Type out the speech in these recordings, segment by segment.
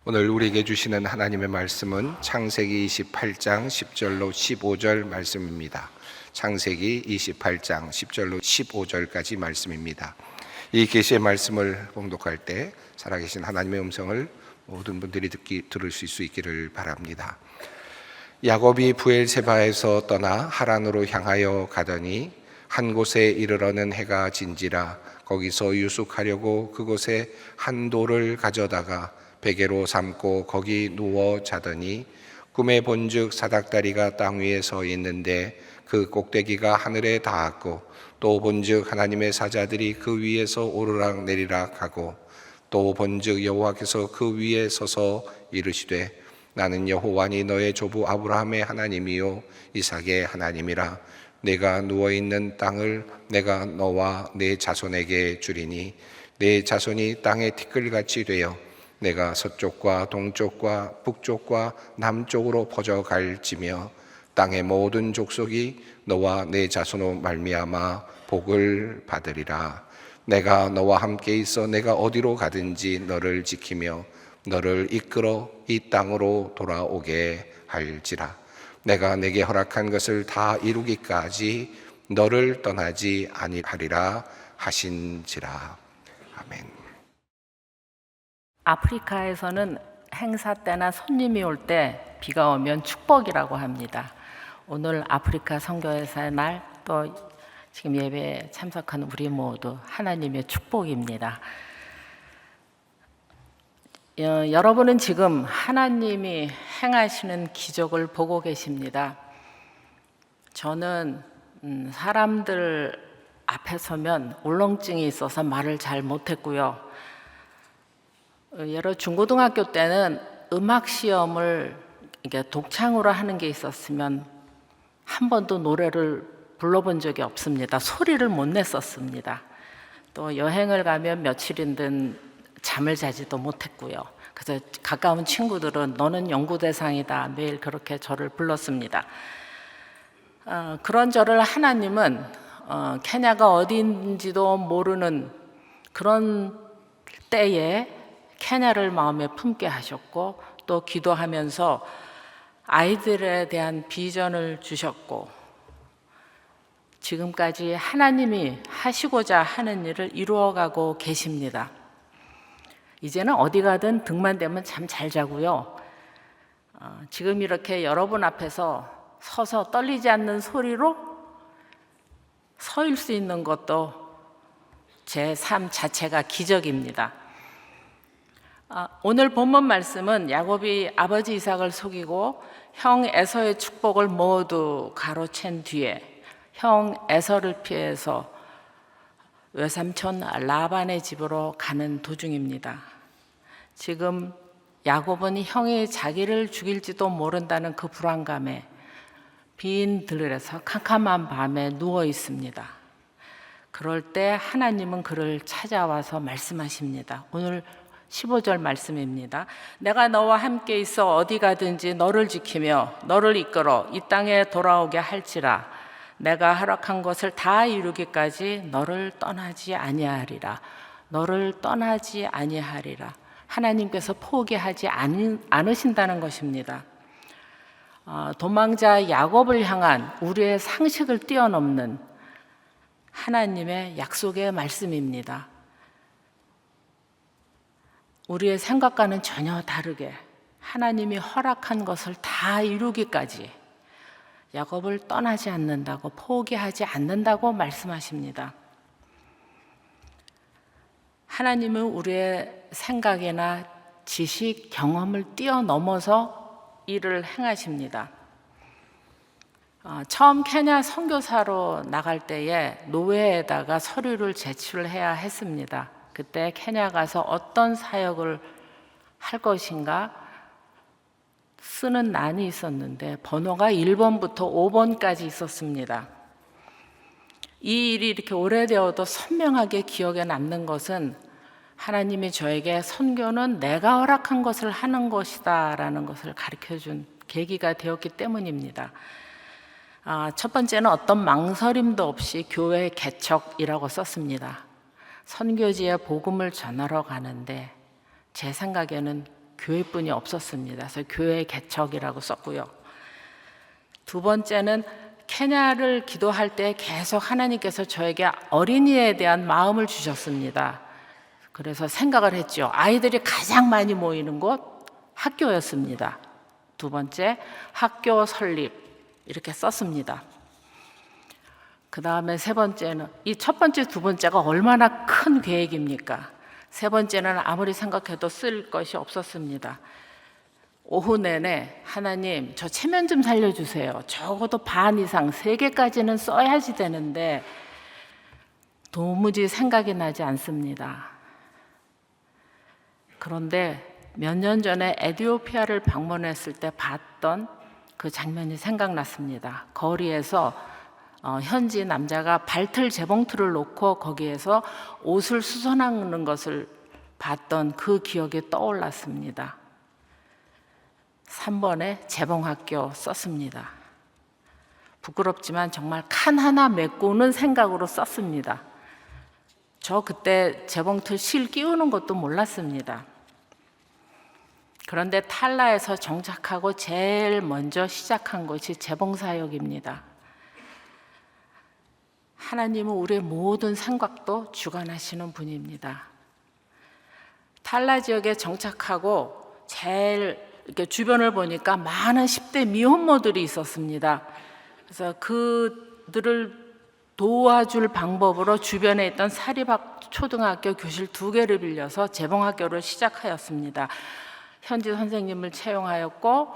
오늘 우리에게 주시는 하나님의 말씀은 창세기 28장 10절로 15절 말씀입니다. 창세기 28장 10절로 15절까지 말씀입니다. 이 계시의 말씀을 봉독할 때 살아계신 하나님의 음성을 모든 분들이 들을 수 있기를 바랍니다. 야곱이 브엘세바에서 떠나 하란으로 향하여 가더니 한 곳에 이르러는 해가 진지라 거기서 유숙하려고 그곳에 한 돌을 가져다가 베개로 삼고 거기 누워 자더니 꿈에 본즉 사닥다리가 땅 위에 서 있는데 그 꼭대기가 하늘에 닿았고 또 본즉 하나님의 사자들이 그 위에서 오르락 내리락 하고 또 본즉 여호와께서 그 위에 서서 이르시되 나는 여호와니 너의 조부 아브라함의 하나님이요 이삭의 하나님이라. 내가 누워있는 땅을 내가 너와 내 자손에게 주리니 내 자손이 땅의 티끌같이 되어 내가 서쪽과 동쪽과 북쪽과 남쪽으로 퍼져갈지며 땅의 모든 족속이 너와 내 자손으로 말미암아 복을 받으리라. 내가 너와 함께 있어 내가 어디로 가든지 너를 지키며 너를 이끌어 이 땅으로 돌아오게 할지라. 내가 내게 허락한 것을 다 이루기까지 너를 떠나지 아니하리라 하신지라. 아멘. 아프리카에서는 행사 때나 손님이 올 때 비가 오면 축복이라고 합니다. 오늘 아프리카 선교회사의 날, 또 지금 예배에 참석하는 우리 모두 하나님의 축복입니다. 여러분은 지금 하나님이 행하시는 기적을 보고 계십니다. 저는 사람들 앞에 서면 울렁증이 있어서 말을 잘 못했고요. 중고등학교 때는 음악 시험을 독창으로 하는 게 있었으면 한 번도 노래를 불러본 적이 없습니다. 소리를 못 냈었습니다. 또 여행을 가면 며칠이든 잠을 자지도 못했고요. 그래서 가까운 친구들은 너는 연구 대상이다 매일 그렇게 저를 불렀습니다. 그런 저를 하나님은 케냐가 어디인지도 모르는 그런 때에 케냐를 마음에 품게 하셨고 또 기도하면서 아이들에 대한 비전을 주셨고 지금까지 하나님이 하시고자 하는 일을 이루어가고 계십니다. 이제는 어디 가든 등만 대면 잠 잘 자고요. 지금 이렇게 여러분 앞에서 서서 떨리지 않는 소리로 서일 수 있는 것도 제 삶 자체가 기적입니다. 오늘 본문 말씀은 야곱이 아버지 이삭을 속이고 형 에서의 축복을 모두 가로챈 뒤에 형 에서를 피해서 외삼촌 라반의 집으로 가는 도중입니다. 지금 야곱은 형이 자기를 죽일지도 모른다는 그 불안감에 빈 들에서 캄캄한 밤에 누워 있습니다. 그럴 때 하나님은 그를 찾아와서 말씀하십니다. 오늘 15절 말씀입니다. 내가 너와 함께 있어 어디 가든지 너를 지키며 너를 이끌어 이 땅에 돌아오게 할지라. 내가 허락한 것을 다 이루기까지 너를 떠나지 아니하리라. 너를 떠나지 아니하리라. 하나님께서 포기하지 않으신다는 것입니다. 도망자 야곱을 향한 우리의 상식을 뛰어넘는 하나님의 약속의 말씀입니다. 우리의 생각과는 전혀 다르게 하나님이 허락한 것을 다 이루기까지 야곱을 떠나지 않는다고, 포기하지 않는다고 말씀하십니다. 하나님은 우리의 생각이나 지식, 경험을 뛰어넘어서 일을 행하십니다. 처음 케냐 선교사로 나갈 때에 노회에다가 서류를 제출해야 했습니다. 그때 케냐 가서 어떤 사역을 할 것인가 쓰는 난이 있었는데 번호가 1번부터 5번까지 있었습니다. 이 일이 이렇게 오래되어도 선명하게 기억에 남는 것은 하나님이 저에게 선교는 내가 허락한 것을 하는 것이다 라는 것을 가르쳐준 계기가 되었기 때문입니다. 첫 번째는 어떤 망설임도 없이 교회 개척이라고 썼습니다. 선교지에 복음을 전하러 가는데 제 생각에는 교회뿐이 없었습니다. 그래서 교회 개척이라고 썼고요. 두 번째는 케냐를 기도할 때 계속 하나님께서 저에게 어린이에 대한 마음을 주셨습니다. 그래서 생각을 했죠. 아이들이 가장 많이 모이는 곳 학교였습니다. 두 번째, 학교 설립 이렇게 썼습니다. 그 다음에 세 번째는, 이 첫 번째, 두 번째가 얼마나 큰 계획입니까? 세 번째는 아무리 생각해도 쓸 것이 없었습니다. 오후 내내 하나님 저 체면 좀 살려주세요. 적어도 반 이상 3개까지는 써야지 되는데 도무지 생각이 나지 않습니다. 그런데 몇 년 전에 에티오피아를 방문했을 때 봤던 그 장면이 생각났습니다. 거리에서 현지 남자가 발틀 재봉틀을 놓고 거기에서 옷을 수선하는 것을 봤던 그 기억이 떠올랐습니다. 3번에 재봉학교 썼습니다. 부끄럽지만 정말 칸 하나 메꾸는 생각으로 썼습니다. 저 그때 재봉틀 실 끼우는 것도 몰랐습니다. 그런데 탈라에서 정착하고 제일 먼저 시작한 것이 재봉사역입니다. 하나님은 우리의 모든 생각도 주관하시는 분입니다. 탈라 지역에 정착하고 제일 이렇게 주변을 보니까 많은 10대 미혼모들이 있었습니다. 그래서 그들을 도와줄 방법으로 주변에 있던 사립초등학교 교실 2개를 빌려서 재봉학교를 시작하였습니다. 현지 선생님을 채용하였고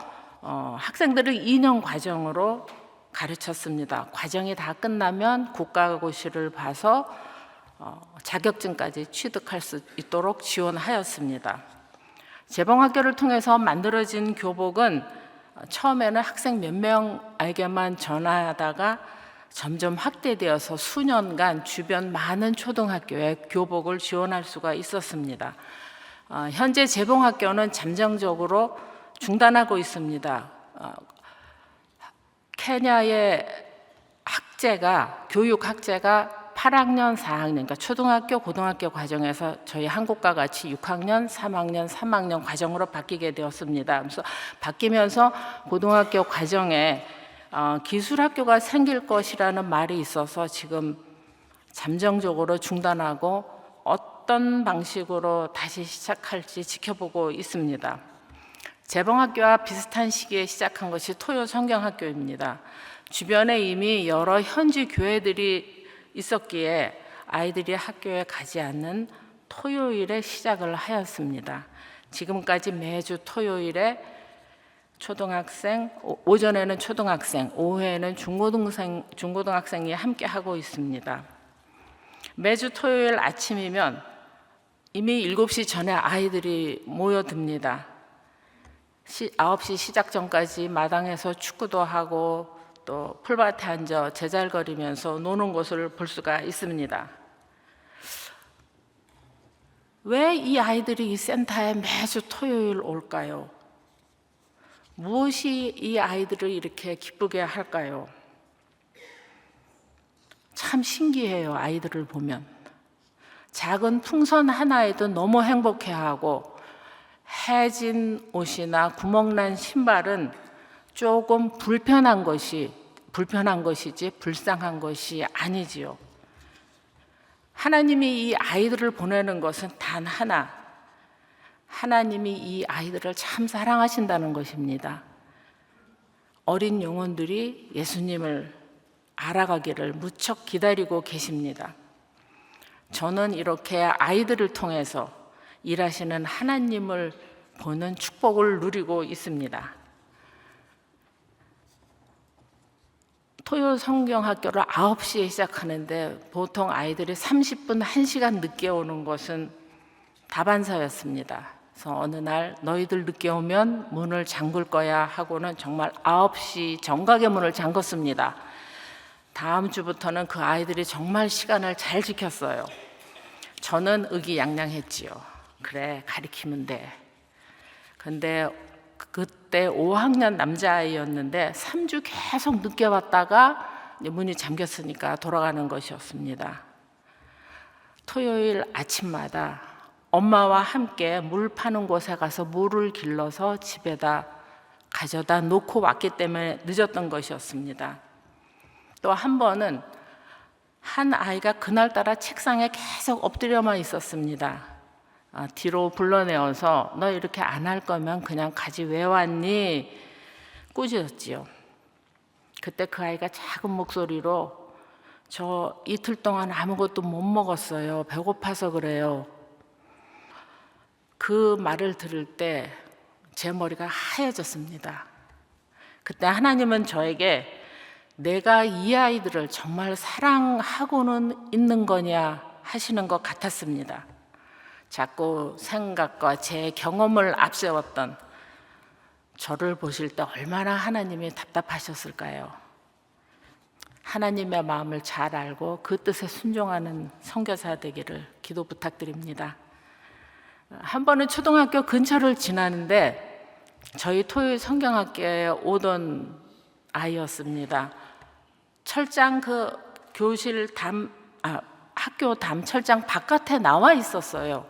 학생들을 2년 과정으로 가르쳤습니다. 과정이 다 끝나면 국가고시를 봐서 자격증까지 취득할 수 있도록 지원하였습니다. 재봉학교를 통해서 만들어진 교복은 처음에는 학생 몇 명에게만 전하다가 점점 확대되어서 수년간 주변 많은 초등학교에 교복을 지원할 수가 있었습니다. 현재 재봉학교는 잠정적으로 중단하고 있습니다. 케냐의 교육 학제가 8학년, 4학년, 그러니까 초등학교, 고등학교 과정에서 저희 한국과 같이 6학년, 3학년, 3학년 과정으로 바뀌게 되었습니다. 그래서 바뀌면서 고등학교 과정에 기술학교가 생길 것이라는 말이 있어서 지금 잠정적으로 중단하고 어떤 방식으로 다시 시작할지 지켜보고 있습니다. 재봉학교와 비슷한 시기에 시작한 것이 토요 성경학교입니다. 주변에 이미 여러 현지 교회들이 있었기에 아이들이 학교에 가지 않는 토요일에 시작을 하였습니다. 지금까지 매주 토요일에 초등학생, 오전에는 초등학생, 오후에는 중고등학생이 함께 하고 있습니다. 매주 토요일 아침이면 이미 7시 전에 아이들이 모여듭니다. 9시 시작 전까지 마당에서 축구도 하고 또 풀밭에 앉아 제잘거리면서 노는 것을 볼 수가 있습니다. 왜 이 아이들이 이 센터에 매주 토요일 올까요? 무엇이 이 아이들을 이렇게 기쁘게 할까요? 참 신기해요. 아이들을 보면 작은 풍선 하나에도 너무 행복해하고 해진 옷이나 구멍난 신발은 조금 불편한 것이지 불쌍한 것이 아니지요. 하나님이 이 아이들을 보내는 것은 단 하나, 하나님이 이 아이들을 참 사랑하신다는 것입니다. 어린 영혼들이 예수님을 알아가기를 무척 기다리고 계십니다. 저는 이렇게 아이들을 통해서 일하시는 하나님을 보는 축복을 누리고 있습니다. 토요 성경학교를 9시에 시작하는데 보통 아이들이 30분, 1시간 늦게 오는 것은 다반사였습니다. 그래서 어느 날 너희들 늦게 오면 문을 잠글 거야 하고는 정말 9시 정각의 문을 잠궜습니다. 다음 주부터는 그 아이들이 정말 시간을 잘 지켰어요. 저는 의기양양했지요. 그래, 가리키면 돼. 근데 그때 5학년 남자아이였는데 3주 계속 늦게 왔다가 문이 잠겼으니까 돌아가는 것이었습니다. 토요일 아침마다 엄마와 함께 물 파는 곳에 가서 물을 길러서 집에다 가져다 놓고 왔기 때문에 늦었던 것이었습니다. 또 한 번은 한 아이가 그날따라 책상에 계속 엎드려만 있었습니다. 뒤로 불러내어서 너 이렇게 안 할 거면 그냥 가지 왜 왔니? 꾸짖었지요. 그때 그 아이가 작은 목소리로 저 이틀 동안 아무것도 못 먹었어요. 배고파서 그래요. 그 말을 들을 때 제 머리가 하얘졌습니다. 그때 하나님은 저에게 내가 이 아이들을 정말 사랑하고는 있는 거냐 하시는 것 같았습니다. 자꾸 생각과 제 경험을 앞세웠던 저를 보실 때 얼마나 하나님이 답답하셨을까요? 하나님의 마음을 잘 알고 그 뜻에 순종하는 선교사 되기를 기도 부탁드립니다. 한 번은 초등학교 근처를 지나는데 저희 토요일 성경학교에 오던 아이였습니다. 철장 그 교실 학교 담 철장 바깥에 나와 있었어요.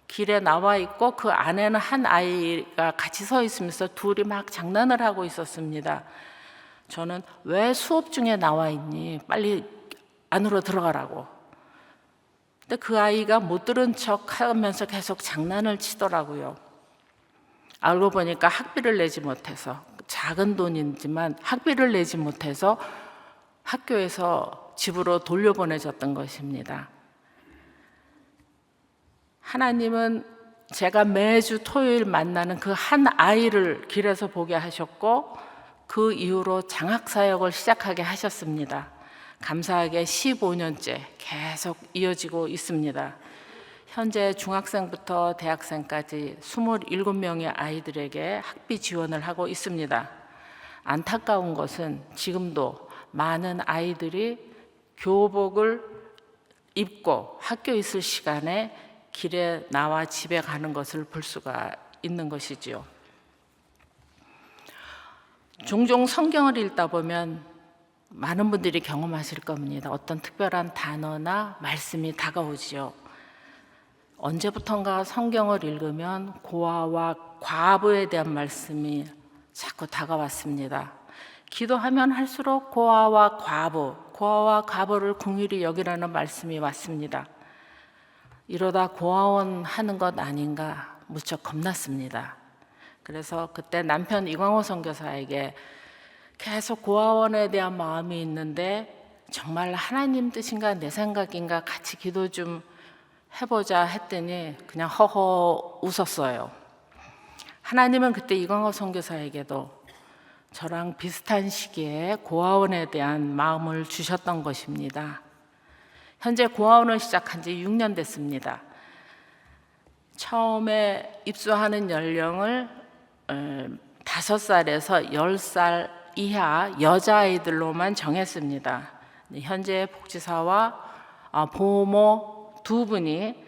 길에 나와 있고 그 안에는 한 아이가 같이 서 있으면서 둘이 막 장난을 하고 있었습니다. 저는 왜 수업 중에 나와 있니? 빨리 안으로 들어가라고. 근데 그 아이가 못 들은 척 하면서 계속 장난을 치더라고요. 알고 보니까 학비를 내지 못해서, 작은 돈이지만 학비를 내지 못해서 학교에서 집으로 돌려보내졌던 것입니다. 하나님은 제가 매주 토요일 만나는 그 한 아이를 길에서 보게 하셨고 그 이후로 장학사역을 시작하게 하셨습니다. 감사하게 15년째 계속 이어지고 있습니다. 현재 중학생부터 대학생까지 27명의 아이들에게 학비 지원을 하고 있습니다. 안타까운 것은 지금도 많은 아이들이 교복을 입고 학교 있을 시간에 길에 나와 집에 가는 것을 볼 수가 있는 것이지요. 종종 성경을 읽다 보면 많은 분들이 경험하실 겁니다. 어떤 특별한 단어나 말씀이 다가오지요. 언제부턴가 성경을 읽으면 고아와 과부에 대한 말씀이 자꾸 다가왔습니다. 기도하면 할수록 고아와 과부를 긍휼히 여기라는 말씀이 왔습니다. 이러다 고아원 하는 것 아닌가 무척 겁났습니다. 그래서 그때 남편 이광호 선교사에게 계속 고아원에 대한 마음이 있는데 정말 하나님 뜻인가 내 생각인가 같이 기도 좀 해보자 했더니 그냥 허허 웃었어요. 하나님은 그때 이광호 선교사에게도 저랑 비슷한 시기에 고아원에 대한 마음을 주셨던 것입니다. 현재 고아원을 시작한 지 6년 됐습니다. 처음에 입소하는 연령을 5살에서 10살 이하 여자아이들로만 정했습니다. 현재 복지사와 보모 두 분이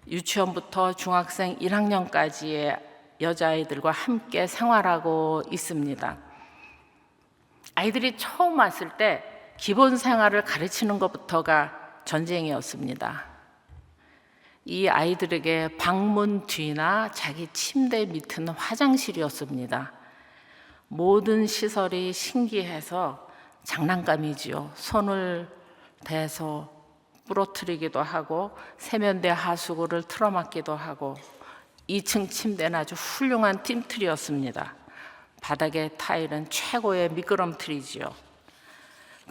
유치원부터 중학생 1학년까지의 여자아이들과 함께 생활하고 있습니다. 아이들이 처음 왔을 때 기본 생활을 가르치는 것부터가 전쟁이었습니다. 이 아이들에게 방문 뒤나 자기 침대 밑은 화장실이었습니다. 모든 시설이 신기해서 장난감이지요. 손을 대서 부러뜨리기도 하고 세면대 하수구를 틀어막기도 하고 2층 침대는 아주 훌륭한 찜틀이었습니다. 바닥의 타일은 최고의 미끄럼틀이지요.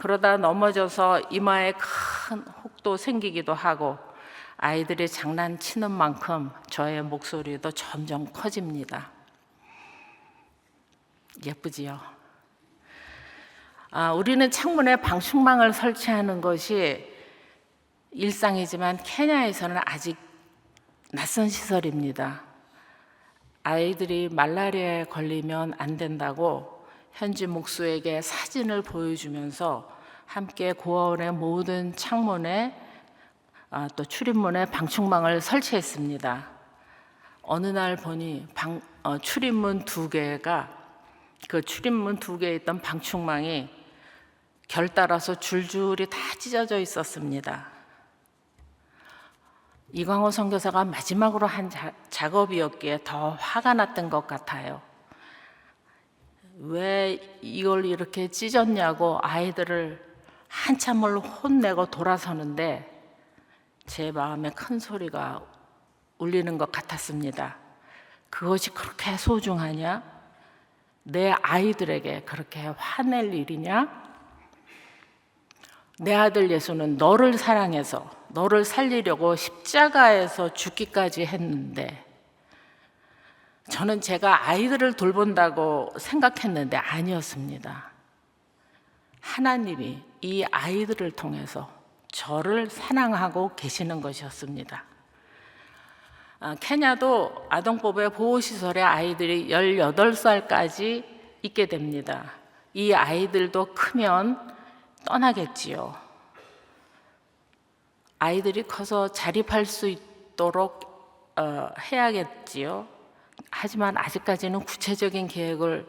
그러다 넘어져서 이마에 큰 혹도 생기기도 하고 아이들이 장난치는 만큼 저의 목소리도 점점 커집니다. 예쁘지요? 우리는 창문에 방충망을 설치하는 것이 일상이지만 케냐에서는 아직 낯선 시설입니다. 아이들이 말라리아에 걸리면 안 된다고 현지 목수에게 사진을 보여주면서 함께 고아원의 모든 창문에 또 출입문에 방충망을 설치했습니다. 어느 날 보니 출입문 2개가 그 출입문 2개에 있던 방충망이 결 따라서 줄줄이 다 찢어져 있었습니다. 이광호 선교사가 마지막으로 한 작업이었기에 더 화가 났던 것 같아요. 왜 이걸 이렇게 찢었냐고 아이들을 한참을 혼내고 돌아서는데 제 마음에 큰 소리가 울리는 것 같았습니다. 그것이 그렇게 소중하냐? 내 아이들에게 그렇게 화낼 일이냐? 내 아들 예수는 너를 사랑해서 너를 살리려고 십자가에서 죽기까지 했는데, 저는 제가 아이들을 돌본다고 생각했는데 아니었습니다. 하나님이 이 아이들을 통해서 저를 사랑하고 계시는 것이었습니다. 케냐도 아동법의 보호시설에 아이들이 18살까지 있게 됩니다. 이 아이들도 크면 떠나겠지요. 아이들이 커서 자립할 수 있도록 해야겠지요. 하지만 아직까지는 구체적인 계획을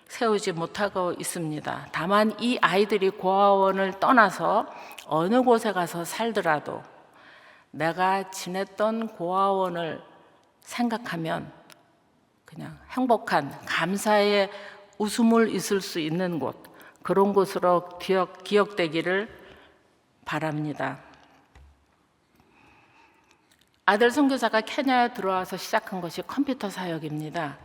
세우지 못하고 있습니다. 다만 이 아이들이 고아원을 떠나서 어느 곳에 가서 살더라도 내가 지냈던 고아원을 생각하면 그냥 행복한, 감사의 웃음을 있을 수 있는 곳, 그런 곳으로 기억되기를 바랍니다. 아들 선교사가 케냐에 들어와서 시작한 것이 컴퓨터 사역입니다.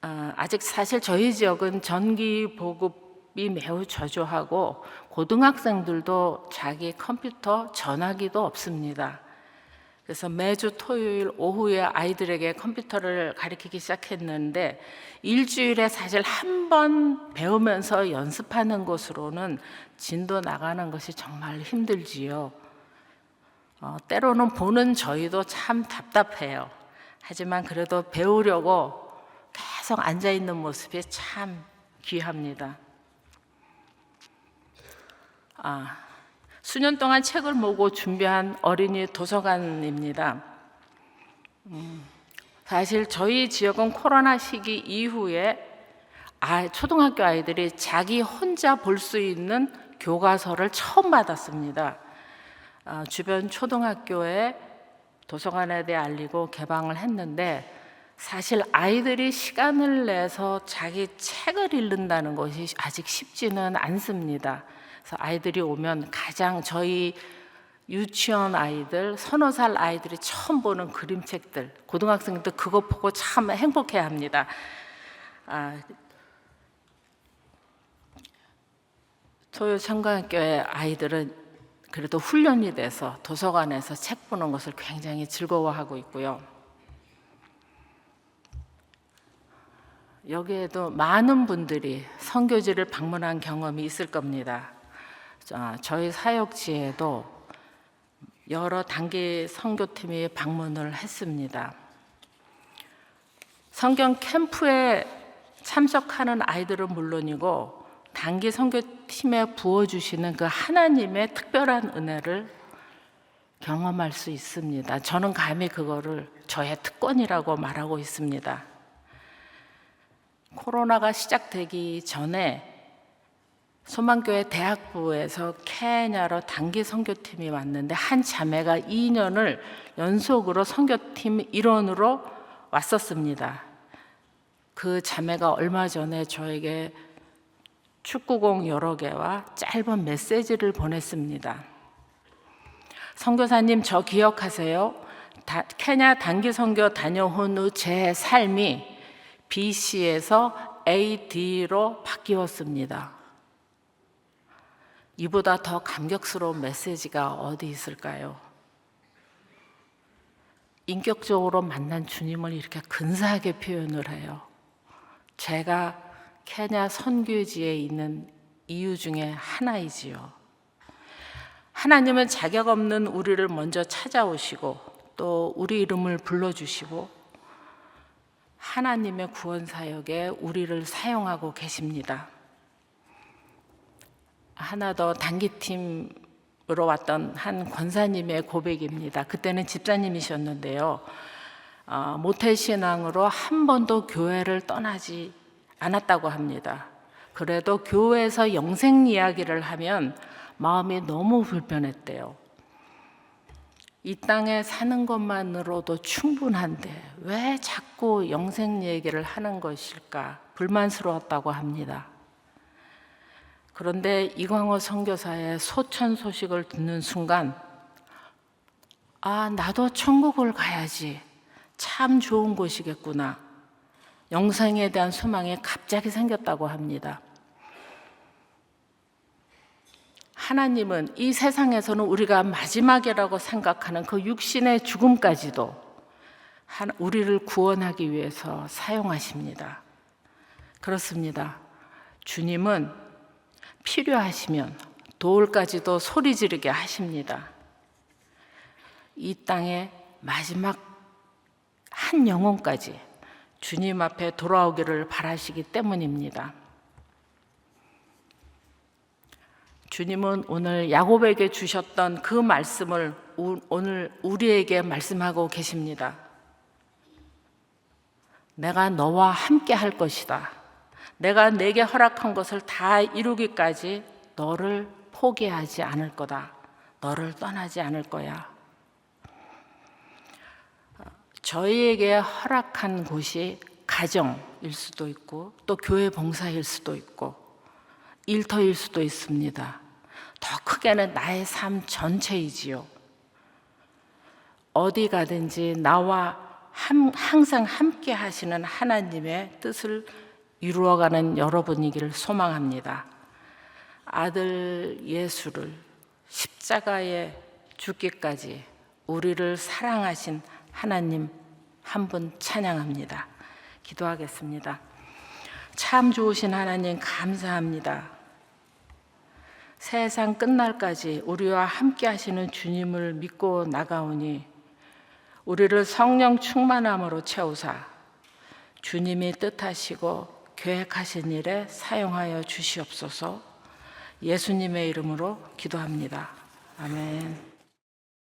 아직 사실 저희 지역은 전기 보급이 매우 저조하고 고등학생들도 자기 컴퓨터 전화기도 없습니다. 그래서 매주 토요일 오후에 아이들에게 컴퓨터를 가르치기 시작했는데, 일주일에 사실 한 번 배우면서 연습하는 것으로는 진도 나가는 것이 정말 힘들지요. 때로는 보는 저희도 참 답답해요. 하지만 그래도 배우려고 계속 앉아있는 모습이 참 귀합니다. 수년 동안 책을 모으고 준비한 어린이 도서관입니다. 사실 저희 지역은 코로나 시기 이후에 초등학교 아이들이 자기 혼자 볼 수 있는 교과서를 처음 받았습니다. 주변 초등학교에 도서관에 대해 알리고 개방을 했는데, 사실 아이들이 시간을 내서 자기 책을 읽는다는 것이 아직 쉽지는 않습니다. 그래서 아이들이 오면 가장 저희 유치원 아이들, 3-4살 아이들이 처음 보는 그림책들, 고등학생도 그거 보고 참 행복해합니다. 토요청강학교의 아이들은 그래도 훈련이 돼서 도서관에서 책 보는 것을 굉장히 즐거워하고 있고요. 여기에도 많은 분들이 선교지를 방문한 경험이 있을 겁니다. 저희 사역지에도 여러 단기 선교팀이 방문을 했습니다. 성경 캠프에 참석하는 아이들은 물론이고 단기 선교팀에 부어주시는 그 하나님의 특별한 은혜를 경험할 수 있습니다. 저는 감히 그거를 저의 특권이라고 말하고 있습니다. 코로나가 시작되기 전에 소망교회 대학부에서 케냐로 단기 선교팀이 왔는데, 한 자매가 2년을 연속으로 선교팀 일원으로 왔었습니다. 그 자매가 얼마 전에 저에게 축구공 여러 개와 짧은 메시지를 보냈습니다. 선교사님, 저 기억하세요? 케냐 단기 선교 다녀온 후 제 삶이 BC에서 AD로 바뀌었습니다. 이보다 더 감격스러운 메시지가 어디 있을까요? 인격적으로 만난 주님을 이렇게 근사하게 표현을 해요. 제가 케냐 선교지에 있는 이유 중에 하나이지요. 하나님은 자격 없는 우리를 먼저 찾아오시고 또 우리 이름을 불러주시고 하나님의 구원 사역에 우리를 사용하고 계십니다. 하나 더 단기팀으로 왔던 한 권사님의 고백입니다. 그때는 집사님이셨는데요. 모태신앙으로 한 번도 교회를 떠나지 않았다고 합니다. 그래도 교회에서 영생 이야기를 하면 마음이 너무 불편했대요. 이 땅에 사는 것만으로도 충분한데 왜 자꾸 영생 얘기를 하는 것일까 불만스러웠다고 합니다. 그런데 이광호 선교사의 소천 소식을 듣는 순간 나도 천국을 가야지. 참 좋은 곳이겠구나. 영생에 대한 소망이 갑자기 생겼다고 합니다. 하나님은 이 세상에서는 우리가 마지막이라고 생각하는 그 육신의 죽음까지도 우리를 구원하기 위해서 사용하십니다. 그렇습니다. 주님은 필요하시면 돌까지도 소리 지르게 하십니다. 이 땅의 마지막 한 영혼까지 주님 앞에 돌아오기를 바라시기 때문입니다. 주님은 오늘 야곱에게 주셨던 그 말씀을 오늘 우리에게 말씀하고 계십니다. 내가 너와 함께 할 것이다. 내가 내게 허락한 것을 다 이루기까지 너를 포기하지 않을 거다. 너를 떠나지 않을 거야. 저희에게 허락한 곳이 가정일 수도 있고 또 교회 봉사일 수도 있고 일터일 수도 있습니다. 더 크게는 나의 삶 전체이지요. 어디 가든지 나와 항상 함께 하시는 하나님의 뜻을 이루어가는 여러분이기를 소망합니다. 아들 예수를 십자가에 죽기까지 우리를 사랑하신 하나님 한 분 찬양합니다. 기도하겠습니다. 참 좋으신 하나님 감사합니다. 세상 끝날까지 우리와 함께 하시는 주님을 믿고 나가오니 우리를 성령 충만함으로 채우사 주님이 뜻하시고 계획하신 일에 사용하여 주시옵소서. 예수님의 이름으로 기도합니다. 아멘.